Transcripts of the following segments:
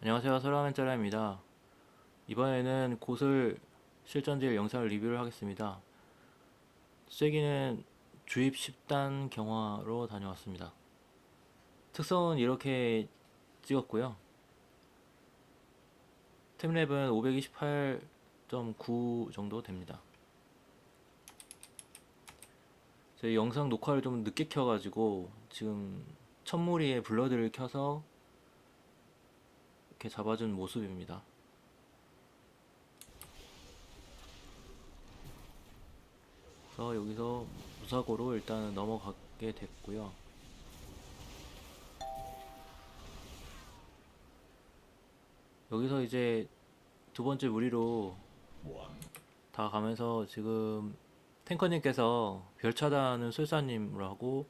안녕하세요, 소라멘짜라입니다. 이번에는 고슬 실전질 영상을 리뷰를 하겠습니다. 쐐기는 주입 10단 경화로 다녀왔습니다. 특성은 이렇게 찍었고요. 템랩은 528.9 정도 됩니다. 제 영상 녹화를 좀 늦게 켜가지고 지금 첫무리에 블러드를 켜서 이렇게 잡아준 모습입니다. 그래서 여기서 무사고로 일단은 넘어가게 됐고요. 여기서 이제 두 번째 무리로 다 가면서 지금 탱커님께서 별 차단은 술사님으로 하고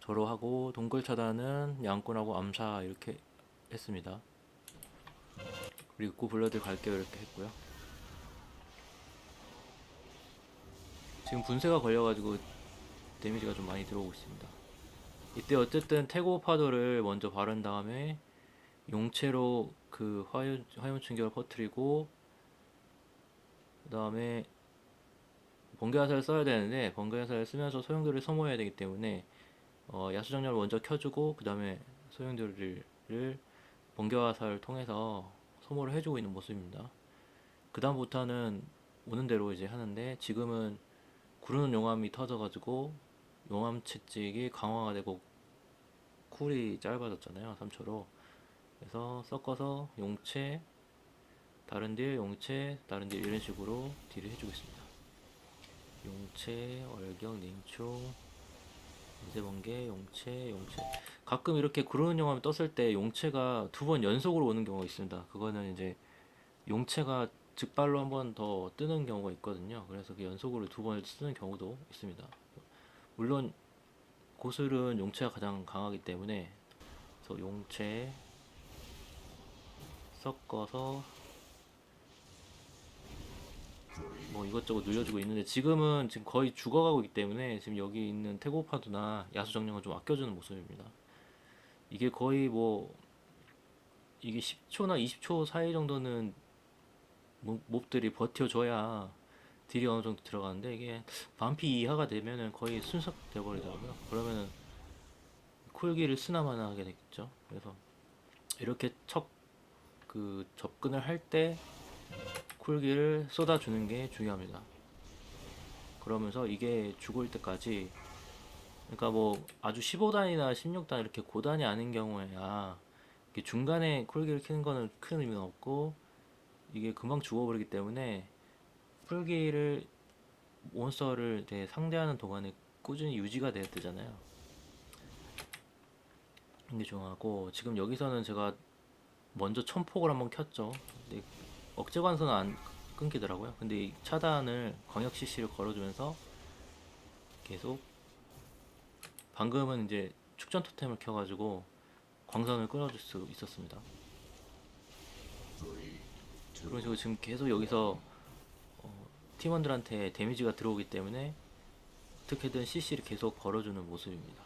저로 하고 동굴 차단은 양꾼하고 암사 이렇게 했습니다. 그리고 블러드 갈게요 이렇게 했고요. 지금 분쇄가 걸려가지고 데미지가 좀 많이 들어오고 있습니다. 이때 어쨌든 태고 파도를 먼저 바른 다음에 용체로 그 화염 충격을 퍼뜨리고 그 다음에 번개 화살을 써야 되는데 번개 화살을 쓰면서 소용돌이를 소모해야 되기 때문에 야수정렬을 먼저 켜주고 그 다음에 소용돌이를 번개화살을 통해서 소모를 해주고 있는 모습입니다. 그 다음부터는 오는 대로 이제 하는데 지금은 구르는 용암이 터져가지고 용암 채찍이 강화가 되고 쿨이 짧아졌잖아요, 3초로. 그래서 섞어서 용채 다른 딜 용채 다른 딜 이런 식으로 딜을 해주고 있습니다. 용채 얼격 냉초 인쇄번개 용채 가끔 이렇게 구르는 용암이 떴을 때 용채가 두 번 연속으로 오는 경우가 있습니다. 그거는 이제 용채가 즉발로 한 번 더 뜨는 경우가 있거든요. 그래서 그 연속으로 두 번 쓰는 경우도 있습니다. 물론 고술은 용채가 가장 강하기 때문에 그래서 용채 섞어서 뭐 이것저것 눌려주고 있는데 지금은 지금 거의 죽어가고 있기 때문에 지금 여기 있는 태고파두나 야수정령을 좀 아껴주는 모습입니다. 이게 거의 뭐 이게 10초나 20초 사이 정도는 몹들이 버텨줘야 딜이 어느 정도 들어가는데 이게 반피 이하가 되면은 거의 순삭돼 버리더라고요. 그러면은 쿨기를 쓰나마나 하게 되겠죠. 그래서 이렇게 척 그 접근을 할 때 쿨기를 쏟아주는 게 중요합니다. 그러면서 이게 죽을 때까지 그러니까 뭐 아주 15단이나 16단 이렇게 고단이 아닌 경우에야 이게 중간에 쿨기를 키는 거는 큰 의미가 없고 이게 금방 죽어버리기 때문에 쿨기를 몬스터를 상대하는 동안에 꾸준히 유지가 돼야 되잖아요. 이게 중요하고 지금 여기서는 제가 먼저 천폭을 한번 켰죠. 근데 억제 관선은 안 끊기더라고요. 근데 이 차단을 광역 CC를 걸어주면서 계속 방금은 이제 축전 토템을 켜가지고 광선을 끊어줄 수 있었습니다. 그런 식으로 지금 계속 여기서 팀원들한테 데미지가 들어오기 때문에 어떻게든 CC를 계속 걸어주는 모습입니다.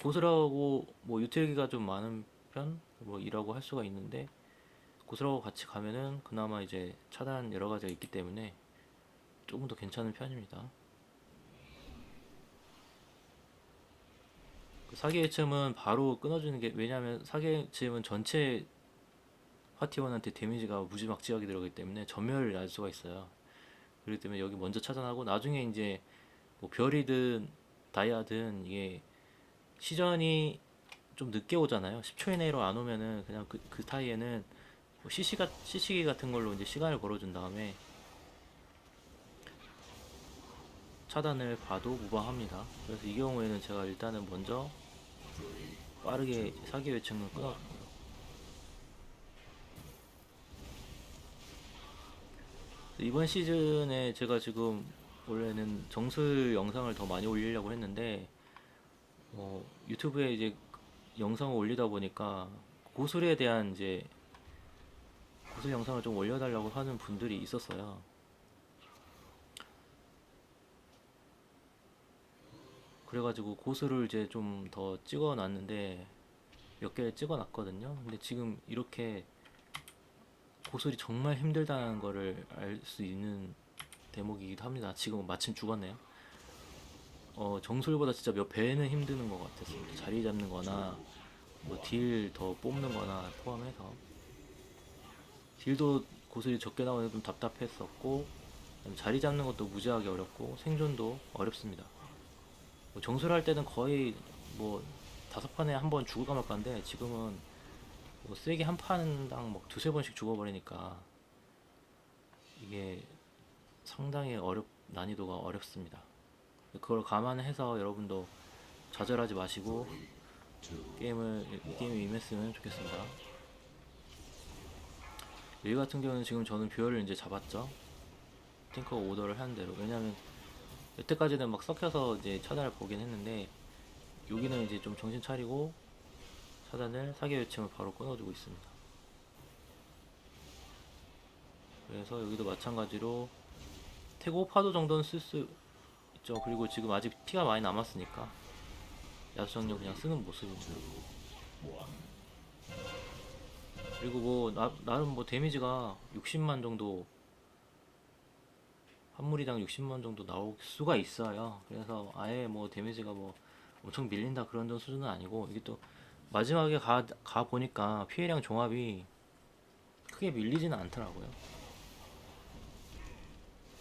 고스라고 뭐 유틸기가 좀 많은 편 뭐 이라고 할 수가 있는데 고스라고 같이 가면은 그나마 이제 차단 여러 가지가 있기 때문에 조금 더 괜찮은 편입니다. 그 사기의침은 바로 끊어주는 게 왜냐하면 사기의침은 전체 파티원한테 데미지가 무지막지하게 들어가기 때문에 전멸을 날 수가 있어요. 그렇기 때문에 여기 먼저 차단하고 나중에 이제 뭐 별이든 다이아든 이게 시전이 좀 늦게 오잖아요. 10초 이내로 안 오면은 그냥 그 타이에는 뭐 CC기 같은 걸로 이제 시간을 벌어준 다음에 차단을 봐도 무방합니다. 그래서 이 경우에는 제가 일단은 먼저 빠르게 사기 외층을 끊어줬고요. 이번 시즌에 제가 지금 원래는 정술 영상을 더 많이 올리려고 했는데 유튜브에 이제 영상을 올리다 보니까 고술에 대한 이제 고술 영상을 좀 올려달라고 하는 분들이 있었어요. 그래가지고 고수를 이제 좀 더 찍어 놨는데 몇 개를 찍어 놨거든요. 근데 지금 이렇게 고술이 정말 힘들다는 거를 알 수 있는 대목이기도 합니다. 지금 마침 죽었네요. 정술보다 진짜 몇 배는 힘드는 것 같았습니다. 자리 잡는 거나 뭐 딜 더 뽑는 거나 포함해서 딜도 고술이 적게 나오면 좀 답답했었고, 자리 잡는 것도 무지하게 어렵고 생존도 어렵습니다. 뭐 정술할 때는 거의 뭐 5판에 한 번 죽을까 말까인데, 지금은 뭐 세게 한 판당 막 두세 번씩 죽어버리니까 이게 상당히 난이도가 어렵습니다. 그걸 감안해서 여러분도 좌절하지 마시고 게임에 임했으면 좋겠습니다. 여기 같은 경우는 지금 저는 뷰어를 이제 잡았죠. 탱커 오더를 하는 대로. 왜냐면 여태까지는 막 섞여서 이제 차단을 보긴 했는데, 여기는 이제 좀 정신 차리고 차단을 사기 요청을 바로 끊어주고 있습니다. 그래서 여기도 마찬가지로 태고 파도 정도는 쓸 수 있죠. 그리고 지금 아직 피가 많이 남았으니까 야수정령 그냥 쓰는 모습입니다. 그리고 뭐 나름 뭐 데미지가 60만 정도, 한 무리당 60만 정도 나올 수가 있어요. 그래서 아예 뭐 데미지가 뭐 엄청 밀린다 그런 수준은 아니고, 이게 또 마지막에 가 보니까 피해량 종합이 크게 밀리지는 않더라고요.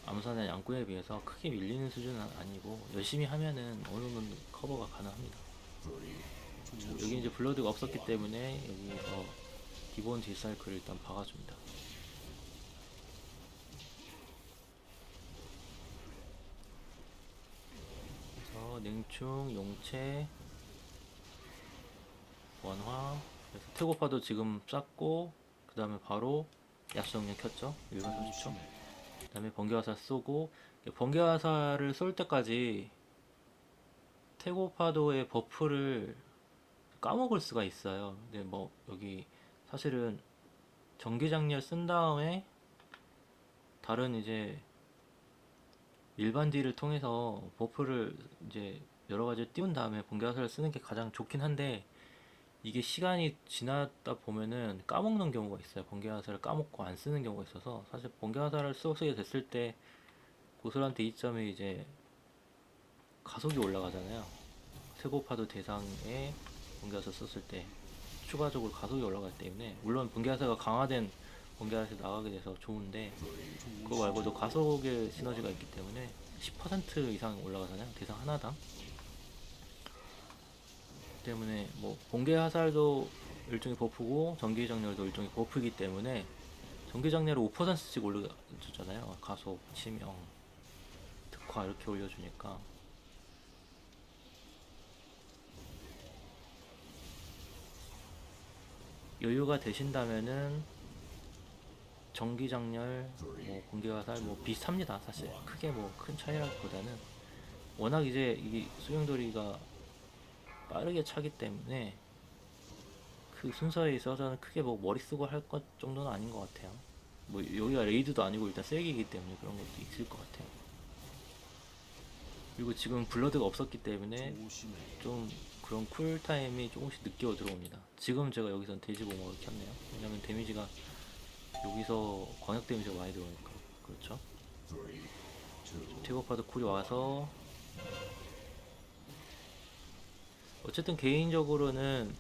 암산의 양꾼에 비해서 크게 밀리는 수준은 아니고, 열심히 하면은 어느 정도 커버가 가능합니다. 여기 이제 블러드가 없었기 때문에 여기서 기본 딜사이클을 일단 박아줍니다. 그래서 냉충, 용체, 원화, 그래서 태고파도 지금 쌌고, 그 다음에 바로 야수정령 켰죠. 일반 30초. 그 다음에 번개화살 쏘고, 번개화살을 쏠 때까지 태고파도의 버프를 까먹을 수가 있어요. 근데 뭐 여기 사실은 전기장렬 쓴 다음에 다른 이제 일반 딜을 통해서 버프를 이제 여러 가지 띄운 다음에 번개화살을 쓰는 게 가장 좋긴 한데, 이게 시간이 지나다 보면은 까먹는 경우가 있어요. 번개화살을 까먹고 안 쓰는 경우가 있어서, 사실 번개화살을 쓰게 됐을 때 고슬한테 이점이 이제 가속이 올라가잖아요. 세고파도 대상에 번개화살 썼을 때 추가적으로 가속이 올라가기 때문에, 물론 번개화살가 강화된 번개화살이 나가게 돼서 좋은데, 그거 말고도 가속의 시너지가 있기 때문에 10% 이상 올라가잖아요, 대상 하나당. 때문에 뭐 번개 화살도 일종의 버프고 전기장렬도 일종의 버프이기 때문에, 전기장렬을 5%씩 올려주잖아요. 가속, 치명, 특화 이렇게 올려주니까. 여유가 되신다면은 전기장렬, 뭐 번개화살 뭐 비슷합니다. 사실 크게 뭐 큰 차이라기보다는, 워낙 이제 이 수용돌이가 빠르게 차기 때문에 그 순서에 있어서는 크게 뭐 머리 쓰고 할 것 정도는 아닌 것 같아요. 뭐 여기가 레이드도 아니고 일단 세기이기 때문에 그런 것도 있을 것 같아요. 그리고 지금 블러드가 없었기 때문에 좀 그런 쿨타임이 조금씩 늦게 들어옵니다. 지금 제가 여기서 돼지공학을 켰네요. 왜냐면 데미지가 여기서 광역 데미지가 많이 들어오니까. 그렇죠. 픽업파드 쿨이 와서, 어쨌든 개인적으로는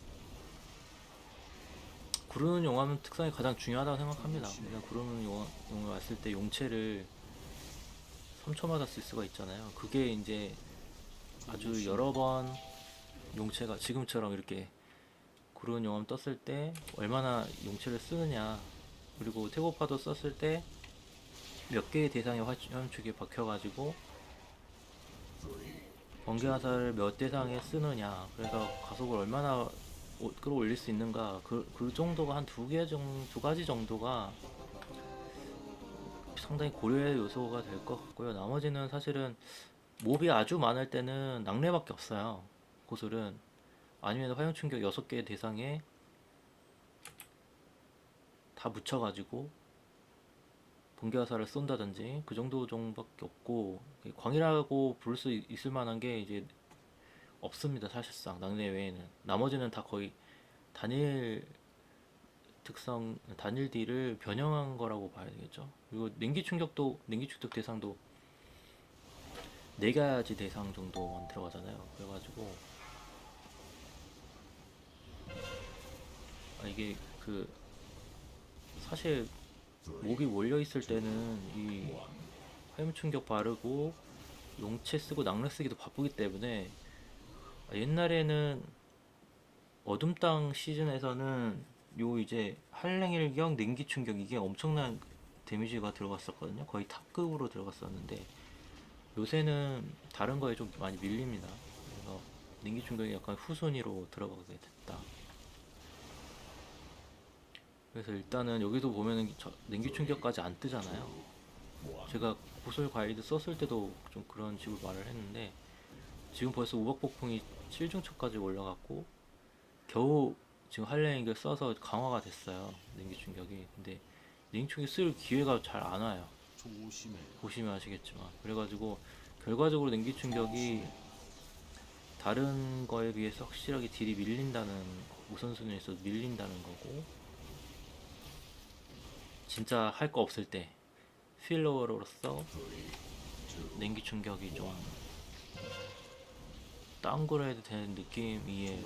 구르는 용암 특성이 가장 중요하다고 생각합니다. 그냥 구르는 용암 왔을 때 용체를 3초마다 쓸 수가 있잖아요. 그게 이제 아주 여러 번 용체가 지금처럼 이렇게 구르는 용암 떴을 때 얼마나 용체를 쓰느냐, 그리고 태고파도 썼을 때 몇 개의 대상의 화염축이 박혀가지고 번개화살을 몇 대상에 쓰느냐, 그래서 가속을 얼마나 끌어올릴 수 있는가, 그 정도가 한 두 가지 정도가 상당히 고려의 요소가 될 것 같고요. 나머지는 사실은 몹이 아주 많을 때는 낙뢰밖에 없어요. 고술은 아니면 화염충격 6개의 대상에 다 묻혀가지고 번개화살을 쏜다든지 그 정도 정도밖에 없고, 광이라고 부를 수 있을 만한 게 이제 없습니다. 사실상 낙뢰 외에는 나머지는 다 거의 단일 특성, 단일 딜을 변형한 거라고 봐야 되겠죠. 그리고 냉기 충격도, 냉기 충격 대상도 네 가지 대상 정도만 들어가잖아요. 그래가지고 이게 그 사실 몹이 몰려 있을 때는 이 화염 충격 바르고 용체 쓰고 낙뢰 쓰기도 바쁘기 때문에 옛날에는 어둠 땅 시즌에서는 요 이제 한랭일경 냉기 충격 이게 엄청난 데미지가 들어갔었거든요. 거의 탑급으로 들어갔었는데 요새는 다른 거에 좀 많이 밀립니다. 그래서 냉기 충격이 약간 후순위로 들어가게 됐다. 그래서 일단은 여기도 보면은 냉기 충격까지 안 뜨잖아요. 제가 고솔 가이드 썼을 때도 좀 그런 식으로 말을 했는데 지금 벌써 우박 폭풍이 7중첩까지 올라갔고 겨우 지금 한랭이를 써서 강화가 됐어요. 냉기 충격이. 근데 냉기 충격 쓸 기회가 잘 안 와요. 보시면 아시겠지만. 그래가지고 결과적으로 냉기 충격이 다른 거에 비해서 확실하게 딜이 밀린다는 우선순위에서 밀린다는 거고 진짜 할 거 없을 때 필러로서 냉기 충격이 좀 다운그레이드 되는 느낌이에요.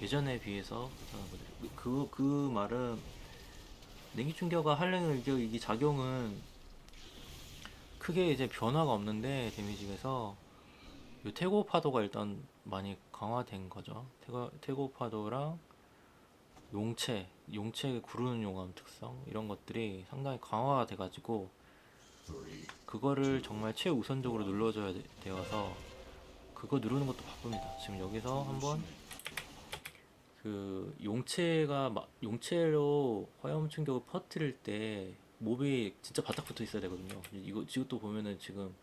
예전에 비해서 그 말은 냉기 충격과 한랭의 이 작용은 크게 이제 변화가 없는데 데미지에서 요 태고 파도가 일단 많이 강화된 거죠. 태고 파도랑 용체 구르는 용암 특성 이런 것들이 상당히 강화가 돼가지고 그거를 정말 최우선적으로 눌러줘야 되어서 그거 누르는 것도 바쁩니다. 지금 여기서 한번 그 용체로 화염 충격을 퍼뜨릴 때 몹이 진짜 바닥 붙어 있어야 되거든요. 이것도 보면은 지금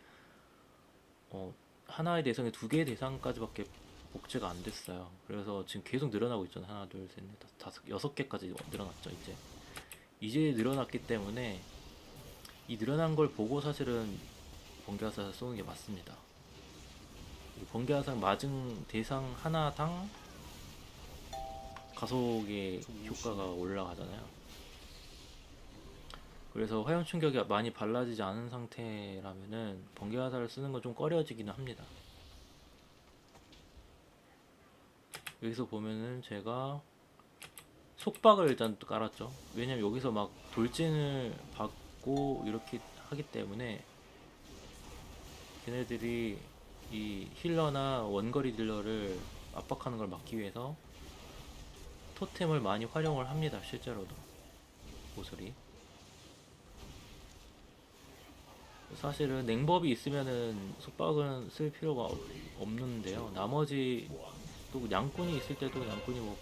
하나의 대상에 두 개의 대상까지밖에 복제가 안 됐어요. 그래서 지금 계속 늘어나고 있잖아요. 하나, 둘, 셋, 넷, 다섯, 여섯 개까지 늘어났죠. 이제 늘어났기 때문에 이 늘어난 걸 보고 사실은 번개화살 쏘는 게 맞습니다. 번개화살 맞은 대상 하나당 가속의 효과가 올라가잖아요. 그래서 화염 충격이 많이 발라지지 않은 상태라면은 번개화살을 쓰는 건 좀 꺼려지기는 합니다. 여기서 보면은 제가 속박을 일단 깔았죠. 왜냐면 여기서 막 돌진을 받고 이렇게 하기 때문에 걔네들이 이 힐러나 원거리 딜러를 압박하는 걸 막기 위해서 토템을 많이 활용을 합니다. 실제로도 모서리 사실은 냉법이 있으면은 속박은 쓸 필요가 없는데요. 나머지 또 양꾼이 있을 때도 양꾼이 뭐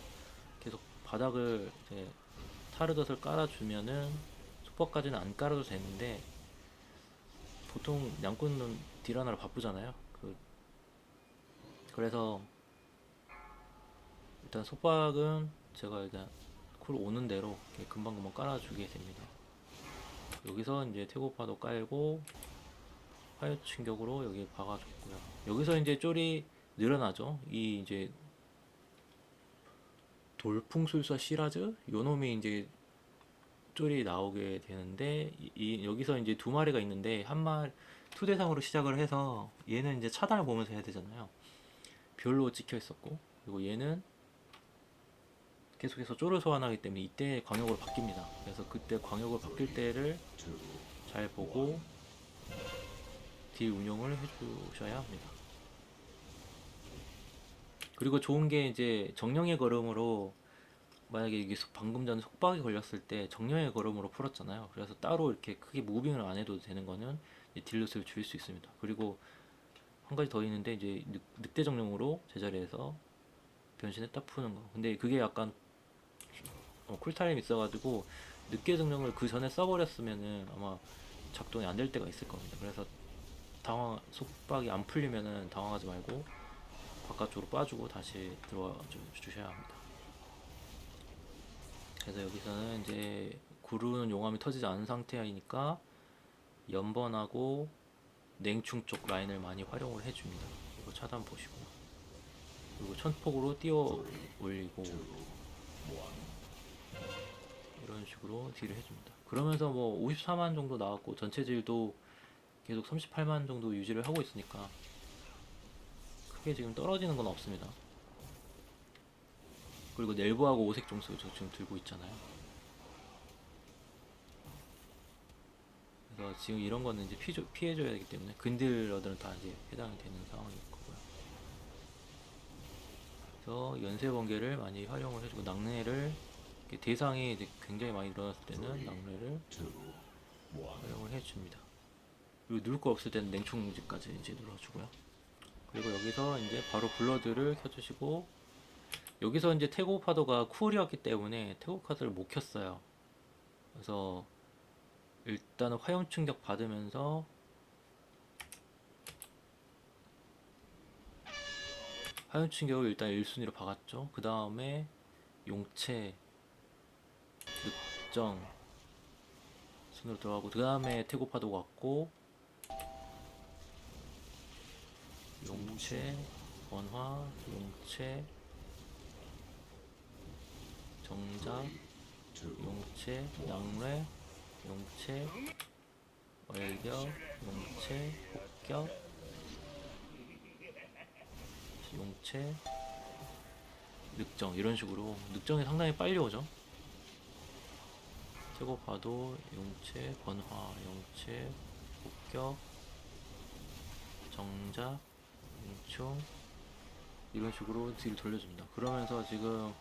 계속 바닥을 이제 타르덧을 깔아주면은 속박까지는 안 깔아도 되는데 보통 양꾼은 딜 하나로 바쁘잖아요. 그래서 일단 속박은 제가 일단 쿨 오는 대로 금방금방 깔아주게 됩니다. 여기서 이제 태고파도 깔고 화요 충격으로 여기 박아줬고요. 여기서 이제 쫄이 늘어나죠. 이 이제 돌풍술사 시라즈 요 놈이 이제 쫄이 나오게 되는데 여기서 이제 두 마리가 있는데 한 마리 투 대상으로 시작을 해서 얘는 이제 차단을 보면서 해야 되잖아요. 별로 찍혀 있었고 그리고 얘는 계속해서 쫄을 소환하기 때문에 이때 광역으로 바뀝니다. 그래서 그때 광역으로 바뀔 때를 잘 보고 딜 운용을 해주셔야 합니다. 그리고 좋은 게 이제 정령의 걸음으로 만약에 이게 방금 전에 속박이 걸렸을 때 정령의 걸음으로 풀었잖아요. 그래서 따로 이렇게 크게 무빙을 안 해도 되는 거는 딜로스를 줄일 수 있습니다. 그리고 한 가지 더 있는데 이제 늑대 정령으로 제자리에서 변신했다 푸는 거. 근데 그게 약간 쿨타임이 있어가지고 늑대 정령을 그 전에 써버렸으면은 아마 작동이 안 될 때가 있을 겁니다. 그래서 속박이 안 풀리면은 당황하지 말고 바깥쪽으로 빠지고 다시 들어와 주셔야 합니다. 그래서 여기서는 이제 구르는 용암이 터지지 않은 상태이니까 연번하고 냉충 쪽 라인을 많이 활용을 해줍니다. 이거 차단 보시고 그리고 천폭으로 띄워 올리고 이런 식으로 딜을 해줍니다. 그러면서 뭐 54만 정도 나왔고 전체 딜도 계속 38만 정도 유지를 하고 있으니까 크게 지금 떨어지는 건 없습니다. 그리고 넬브하고 오색 종수 저 지금 들고 있잖아요. 그래서 지금 이런 거는 이제 피해줘야 되기 때문에 근딜러들은 다 이제 해당이 되는 상황일 거고요. 그래서 연쇄 번개를 많이 활용을 해주고 낙뢰를 대상이 이제 굉장히 많이 늘어났을 때는 낙뢰를 활용을 해줍니다. 그리고 누를 거 없을 때는 냉충지까지 이제 눌러주고요. 그리고 여기서 이제 바로 블러드를 켜주시고 여기서 이제 태고 파도가 쿨이었기 때문에 태고 카드를 못 켰어요. 그래서 일단은 화염 충격 받으면서 화염 충격을 일단 1순위로 박았죠. 그 다음에 용체, 늑정 순으로 들어가고 그 다음에 태고 파도가 왔고 용체, 원화, 용체, 정작, 용체, 낙뢰, 용체, 얼격, 용체, 폭격, 용체, 늑정 이런 식으로 늑정이 상당히 빨리 오죠. 최고 파도, 용체, 번화, 용체, 폭격, 정작, 용충 이런 식으로 딜을 돌려줍니다. 그러면서 지금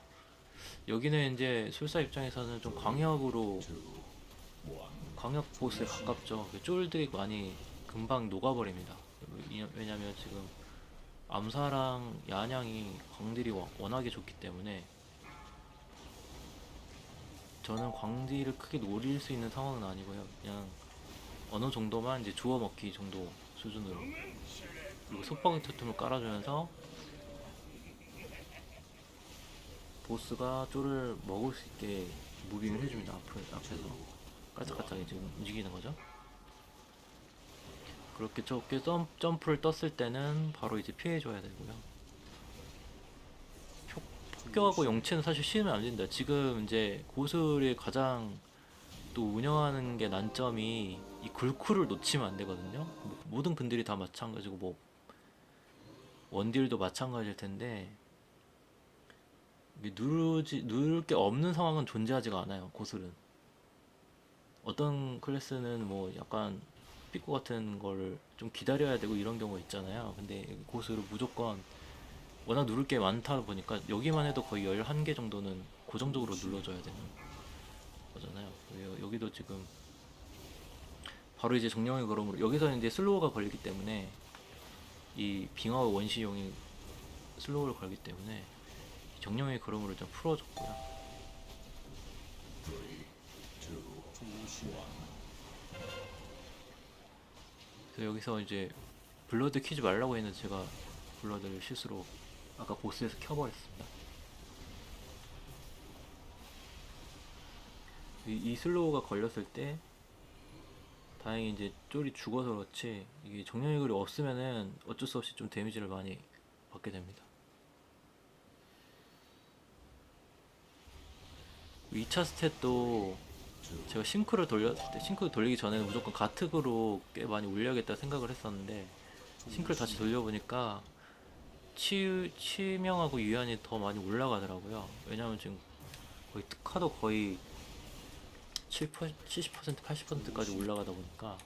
여기는 이제 술사 입장에서는 좀 광역 보스에 가깝죠. 쫄들이 많이 금방 녹아버립니다. 왜냐면 지금 암사랑 야냥이 광딜이 워낙에 좋기 때문에 저는 광딜을 크게 노릴 수 있는 상황은 아니고요. 그냥 어느 정도만 이제 주워 먹기 정도 수준으로 그리고 속박의 토템을 깔아주면서 보스가 쫄을 먹을 수 있게 무빙을 해줍니다. 앞에서 깔짝깔짝 지금 움직이는 거죠. 그렇게 적게 점프를 떴을 때는 바로 이제 피해줘야 되고요. 폭격하고 용체는 사실 쉬면 안 된다. 지금 이제 고술이 가장 또 운영하는 게 난점이 이 굴쿨을 놓치면 안 되거든요. 모든 근들이 다 마찬가지고 뭐 원딜도 마찬가지일 텐데 누를 게 없는 상황은 존재하지가 않아요. 고술은 어떤 클래스는 뭐 약간 삐꾸 같은 거를 좀 기다려야 되고 이런 경우가 있잖아요. 근데 고술은 무조건 워낙 누를 게 많다 보니까 여기만 해도 거의 11개 정도는 고정적으로 눌러줘야 되는 거잖아요. 여기도 지금 바로 이제 정령의 걸음으로 여기서 이제 슬로우가 걸리기 때문에 이 빙하와 원시용이 슬로우를 걸기 때문에 정령의 걸음으로 좀 풀어줬고요. 그래서 여기서 이제 블러드 키지 말라고 했는데 제가 블러드를 실수로 아까 보스에서 켜버렸습니다. 이 슬로우가 걸렸을 때 다행히 이제 쫄이 죽어서 그렇지 이게 정령의 글이 없으면은 어쩔 수 없이 좀 데미지를 많이 받게 됩니다. 2차 스탯도 제가 싱크를 돌렸을 때 싱크 돌리기 전에는 무조건 가특으로 꽤 많이 올려야겠다 생각을 했었는데 싱크를 다시 돌려보니까 치명하고 유한이 더 많이 올라가더라고요. 왜냐면 지금 거의 특화도 거의 70% 80%까지 올라가다 보니까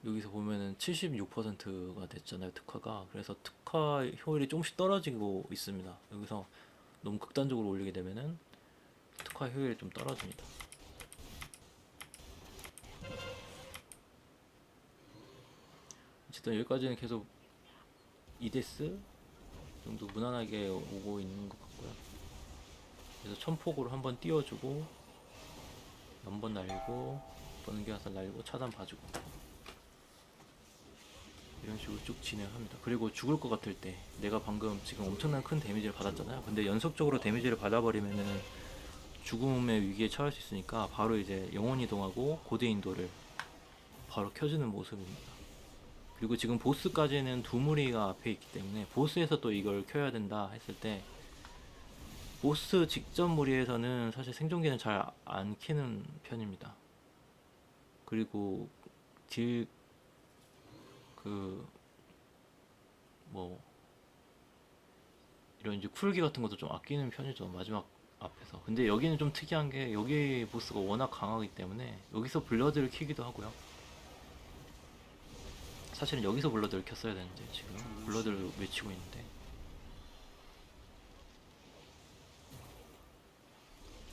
여기서 보면은 76%가 됐잖아요, 특화가. 그래서 특화 효율이 조금씩 떨어지고 있습니다. 여기서 너무 극단적으로 올리게 되면은 특화 효율이 좀 떨어집니다. 어쨌든 여기까지는 계속 2데스 정도 무난하게 오고 있는 것 같고요. 그래서 천폭으로 한번 띄워주고 연번 날리고 번개 화살 날리고 차단 봐주고 이런 식으로 쭉 진행합니다. 그리고 죽을 것 같을 때 내가 방금 지금 엄청난 큰 데미지를 받았잖아요. 근데 연속적으로 데미지를 받아버리면은 죽음의 위기에 처할 수 있으니까 바로 이제 영혼 이동하고 고대 인도를 바로 켜주는 모습입니다. 그리고 지금 보스까지는 두 무리가 앞에 있기 때문에 보스에서 또 이걸 켜야 된다 했을 때 보스 직전 무리에서는 사실 생존기는 잘 안 키는 편입니다. 그리고 딜 그 뭐 이런 이제 쿨기 같은 것도 좀 아끼는 편이죠, 마지막 앞에서. 근데 여기는 좀 특이한 게 여기 보스가 워낙 강하기 때문에 여기서 블러드를 키기도 하고요. 사실은 여기서 블러드를 켰어야 되는데 지금 블러드를 외치고 있는데,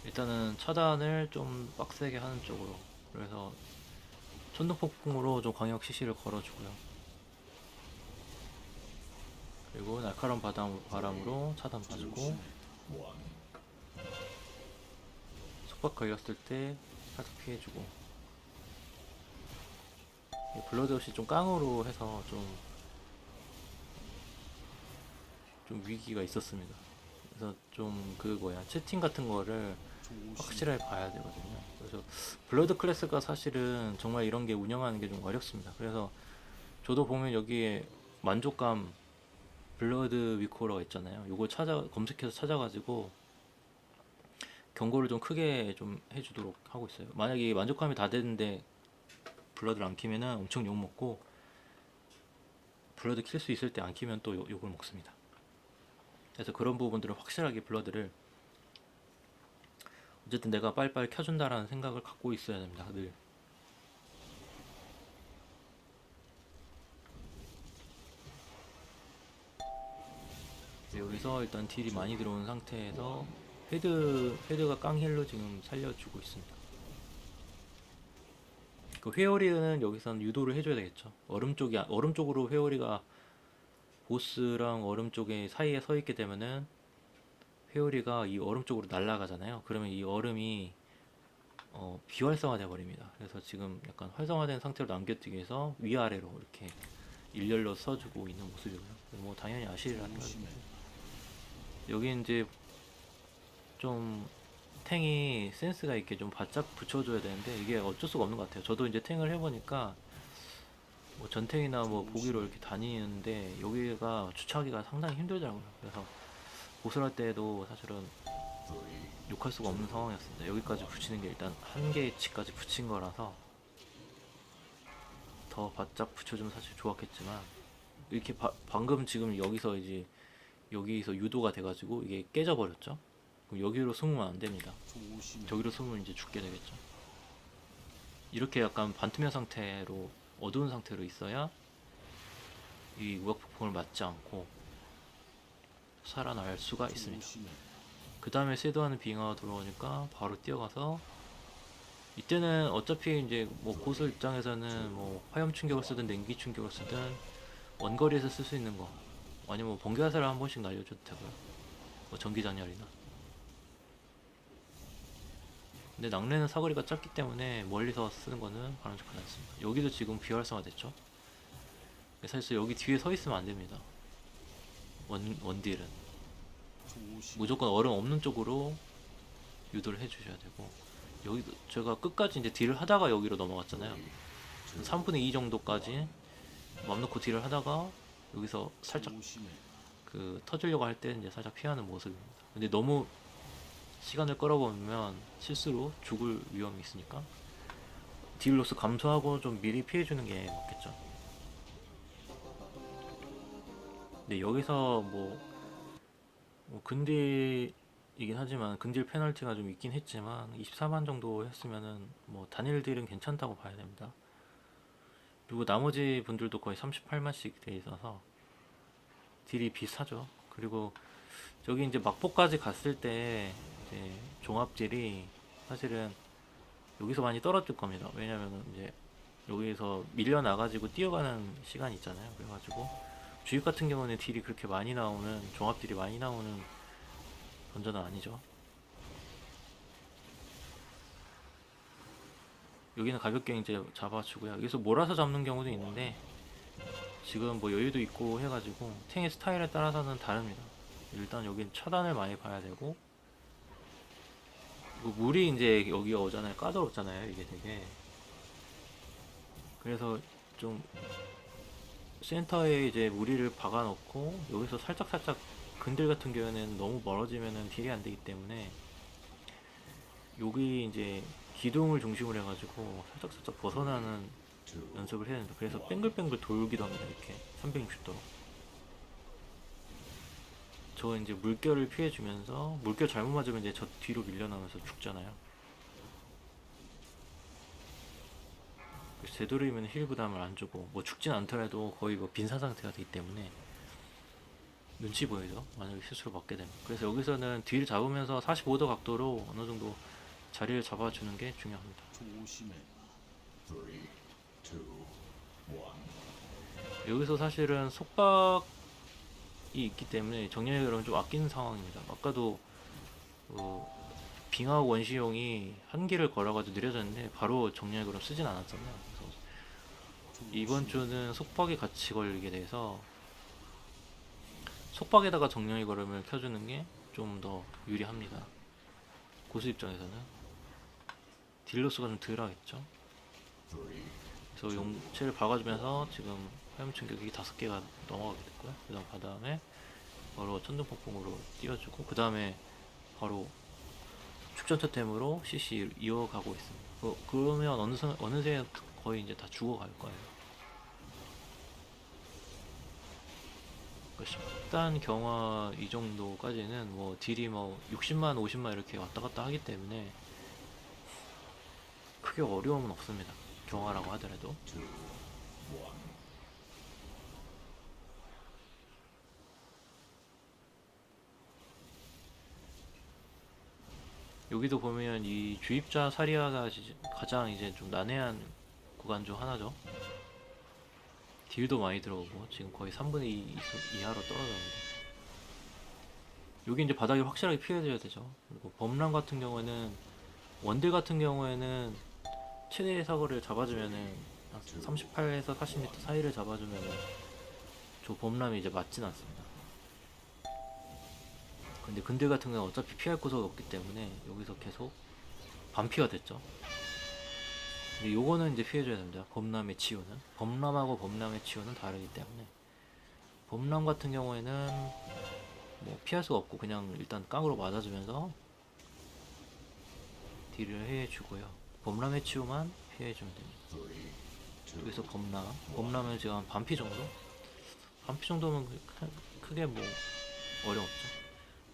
일단은 차단을 좀 빡세게 하는 쪽으로, 그래서 천둥폭풍으로 좀 광역 CC를 걸어주고요. 그리고 날카로운 바람으로 차단 봐주고, 속박 걸렸을 때 살짝 피해주고. 블러드aussi 좀 깡으로 해서 좀 위기가 있었습니다. 그래서 좀 그 뭐야 채팅 같은 거를 확실하게 봐야 되거든요. 그래서 블러드 클래스가 사실은 정말 이런 게 운영하는 게 좀 어렵습니다. 그래서 저도 보면 여기에 만족감 블러드 위코러가 있잖아요. 요거 검색해서 찾아가지고 경고를 좀 크게 좀 해주도록 하고 있어요. 만약에 만족감이 다 됐는데 블러드를 안 키면은 엄청 욕 먹고, 블러드 킬 수 있을 때 안 키면 또 욕을 먹습니다. 그래서 그런 부분들을 확실하게 블러드를 어쨌든 내가 빨리빨리 켜준다라는 생각을 갖고 있어야 됩니다. 늘. 여기서 일단 딜이 많이 들어온 상태에서 헤드가 깡힐로 지금 살려주고 있습니다. 그 회오리는 여기서는 유도를 해줘야 되겠죠. 얼음 쪽으로 회오리가 보스랑 얼음 쪽에 사이에 서 있게 되면은 회오리가 이 얼음 쪽으로 날아가잖아요. 그러면 이 얼음이 비활성화돼 버립니다. 그래서 지금 약간 활성화된 상태로 남겨두기 위해서 위아래로 이렇게 일렬로 써주고 있는 모습이고요. 뭐 당연히 아실이라는 거죠. 여기 이제 좀 탱이 센스가 있게 좀 바짝 붙여줘야 되는데 이게 어쩔 수가 없는 것 같아요. 저도 이제 탱을 해보니까 뭐 전탱이나 뭐 보기로 이렇게 다니는데 여기가 주차하기가 상당히 힘들더라고요. 그래서 보스를 할 때도 사실은 욕할 수가 없는 상황이었습니다. 여기까지 붙이는 게 일단 한계치까지 붙인 거라서 더 바짝 붙여주면 사실 좋았겠지만, 이렇게 방금 지금 여기서 유도가 돼가지고 이게 깨져버렸죠. 그럼 여기로 숨으면 안 됩니다. 저기로 숨으면 이제 죽게 되겠죠. 이렇게 약간 반투명 상태로 어두운 상태로 있어야 이 우박폭풍을 맞지 않고 살아날 수가 있습니다. 그 다음에 섀도우하는 빙하가 들어오니까 바로 뛰어가서, 이때는 어차피 이제 뭐 고수 입장에서는 뭐 화염 충격을 쓰든 냉기 충격을 쓰든 원거리에서 쓸 수 있는 거, 아니면 뭐 번개 화살을 한 번씩 날려줘도 되고요. 뭐 전기 잔열이나. 근데 낙뢰는 사거리가 짧기 때문에 멀리서 쓰는 거는 바람직하지 않습니다. 여기도 지금 비활성화 됐죠. 사실 여기 뒤에 서 있으면 안 됩니다. 원딜은 무조건 얼음 없는 쪽으로 유도를 해주셔야 되고, 여기도 제가 끝까지 이제 딜을 하다가 여기로 넘어갔잖아요. 3분의 2 정도까지 맘 놓고 딜을 하다가 여기서 살짝 그 터지려고 할 때 이제 살짝 피하는 모습입니다. 근데 너무 시간을 끌어보면 실수로 죽을 위험이 있으니까 딜로스 감소하고 좀 미리 피해주는 게 맞겠죠. 근데 여기서 뭐 근딜이긴 하지만 근딜 페널티가 좀 있긴 했지만 24만 정도 했으면은 뭐 단일 딜은 괜찮다고 봐야 됩니다. 그리고 나머지 분들도 거의 38만씩 돼 있어서 딜이 비슷하죠. 그리고 저기 이제 막포까지 갔을 때 이제 종합딜이 사실은 여기서 많이 떨어질 겁니다. 왜냐면은 이제 여기서 밀려나가지고 뛰어가는 시간이 있잖아요. 그래가지고 주입 같은 경우는 딜이 그렇게 많이 나오는, 종합딜이 많이 나오는 던전은 아니죠. 여기는 가볍게 이제 잡아주고요. 여기서 몰아서 잡는 경우도 있는데 지금 뭐 여유도 있고 해가지고 탱의 스타일에 따라서는 다릅니다. 일단 여긴 차단을 많이 봐야 되고, 물이 이제 여기가 오잖아요. 까다롭잖아요. 이게 되게. 그래서 좀 센터에 이제 무리를 박아 놓고 여기서 살짝살짝 근들 같은 경우에는 너무 멀어지면은 딜이 안 되기 때문에 여기 이제 기둥을 중심으로 해가지고 살짝살짝 벗어나는 연습을 해야 된다. 그래서 뱅글뱅글 돌기도 합니다. 이렇게 360도로. 저 이제 물결을 피해주면서 물결 잘못 맞으면 이제 저 뒤로 밀려나면서 죽잖아요. 그래서 되도록이면 힐 부담을 안 주고 뭐 죽진 않더라도 거의 뭐 빈사 상태가 되기 때문에 눈치 보이죠. 만약에 실수로 맞게 되면. 그래서 여기서는 뒤를 잡으면서 45도 각도로 어느 정도 자리를 잡아주는 게 중요합니다. 조심해. 3, 2, 1. 여기서 사실은 속박이 있기 때문에 정렬이 그러면 좀 아끼는 상황입니다. 아까도 빙하고 원시용이 한기를 걸어가지고 느려졌는데 바로 정렬이 그럼 쓰진 않았잖아요. 그래서 이번 주는 속박이 같이 걸리게 돼서 속박에다가 정렬이 걸음을 켜주는 게 좀 더 유리합니다. 고수 입장에서는 딜로스가 좀 덜 하겠죠. 그래서 용체를 박아주면서 지금 화염 충격이 5개가 넘어가게 됐고요. 그 다음에 바로 천둥폭풍으로 띄워주고 그 다음에 바로 축전 토템으로 CC 이어가고 있습니다. 그러면 어느새 거의 이제 다 죽어갈 거예요. 10단 경화 이 정도까지는 뭐 딜이 뭐 60만 50만 이렇게 왔다 갔다 하기 때문에 크게 어려움은 없습니다. 경화라고 하더라도. 여기도 보면 이 주입자 사리아가 가장 이제 좀 난해한 구간 중 하나죠. 딜도 많이 들어오고 지금 거의 3분의 2 이하로 떨어졌는데 여기 이제 바닥이 확실하게 피해줘야 되죠. 그리고 범람 같은 경우에는 원딜 같은 경우에는 최대 사거리를 잡아주면은 38에서 40m 사이를 잡아주면은 저 범람이 이제 맞진 않습니다. 근데 근딜 같은 경우는 어차피 피할 구석이 없기 때문에 여기서 계속 반피가 됐죠. 근데 요거는 이제 피해줘야 됩니다. 범람의 치유는 범람하고 범람의 치유는 다르기 때문에 범람 같은 경우에는 뭐 피할 수가 없고 그냥 일단 깡으로 맞아주면서 딜을 해주고요. 범람의 치유만 피해주면 됩니다. 여기서 범람은 지금 한 반피 정도? 반피 정도면 크게 뭐 어려웠죠.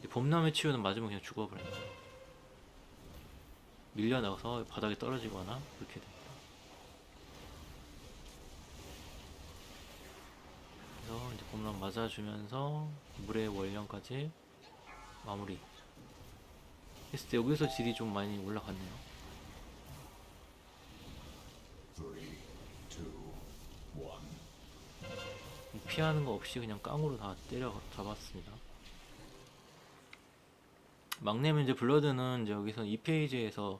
범람의 치유는 맞으면 그냥 죽어버립니다. 밀려나가서 바닥에 떨어지거나 그렇게 됩니다. 그래서 이제 범람 맞아주면서 물의 원령까지 마무리 했을 때 여기서 질이 좀 많이 올라갔네요. 3, 2, 1. 피하는 거 없이 그냥 깡으로 다 때려 잡았습니다. 막내면 이제 블러드는 이제 여기서 2페이지에서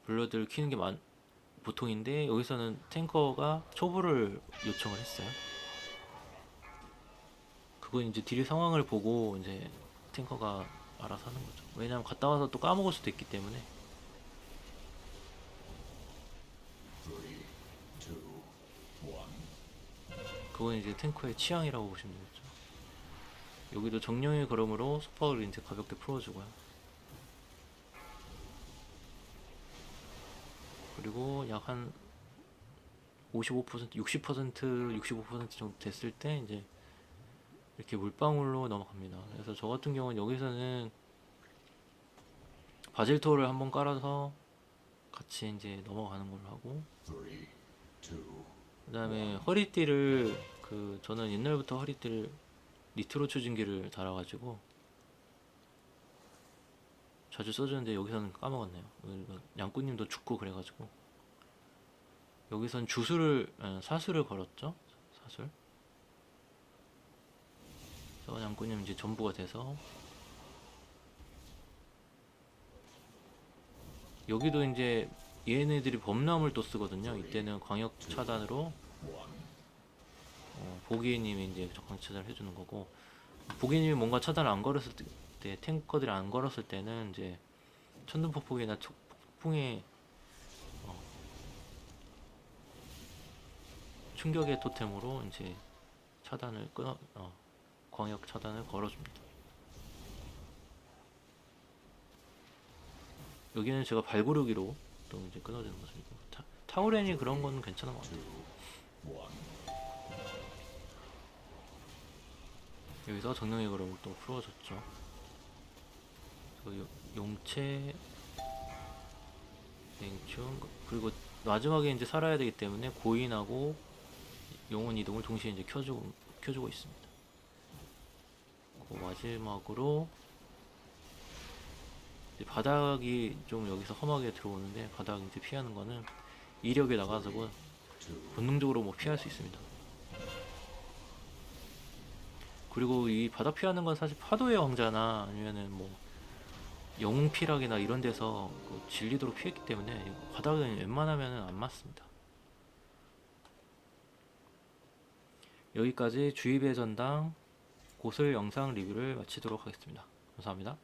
블러드를 키는 게 보통인데 여기서는 탱커가 초보를 요청을 했어요. 그건 이제 딜 상황을 보고 이제 탱커가 알아서 하는 거죠. 왜냐면 갔다 와서 또 까먹을 수도 있기 때문에. 3, 2, 1. 그건 이제 탱커의 취향이라고 보시면 되겠죠. 여기도 정령의 걸음으로 속박을 이제 가볍게 풀어주고요. 그리고 약 한 55%, 60%, 65% 정도 됐을 때 이제 이렇게 물방울로 넘어갑니다. 그래서 저 같은 경우는 여기서는 바질토를 한번 깔아서 같이 이제 넘어가는 걸로 하고 3, 2, 그 다음에 허리띠를 저는 옛날부터 허리띠를 니트로 추진기를 달아가지고 자주 써주는데 여기서는 까먹었네요. 양꾼님도 죽고 그래가지고 여기선 사수를 걸었죠. 사술. 그래서 양꾼님 이제 전부가 돼서 여기도 이제 얘네들이 범람을 또 쓰거든요. 이때는 광역 차단으로 보기님이 이제 광역 차단을 해주는 거고 보기님이 뭔가 차단을 안 걸었을 때 탱커들이 안 걸었을 때는 이제 천둥 폭풍이나 폭풍에 충격의 토템으로 이제 차단을 끊어 광역 차단을 걸어줍니다. 여기는 제가 발구르기로 또 이제 끊어주는 모습이고 타우렌이 그런 건 괜찮은 것 같아요. 2, 1. 여기서 정령의 걸음을 또 풀어줬죠. 용체, 냉충, 그리고 마지막에 이제 살아야 되기 때문에 고인하고 영혼 이동을 동시에 이제 켜주고 있습니다. 그 마지막으로 이제 바닥이 좀 여기서 험하게 들어오는데 바닥 이제 피하는 거는 이력에 나가서 본능적으로 뭐 피할 수 있습니다. 그리고 이 바닥 피하는 건 사실 파도의 왕자나 아니면은 뭐 영웅피락이나 이런 데서 질리도록 피했기 때문에 바닥은 웬만하면 안 맞습니다. 여기까지 주입의 전당 고슬 영상 리뷰를 마치도록 하겠습니다. 감사합니다.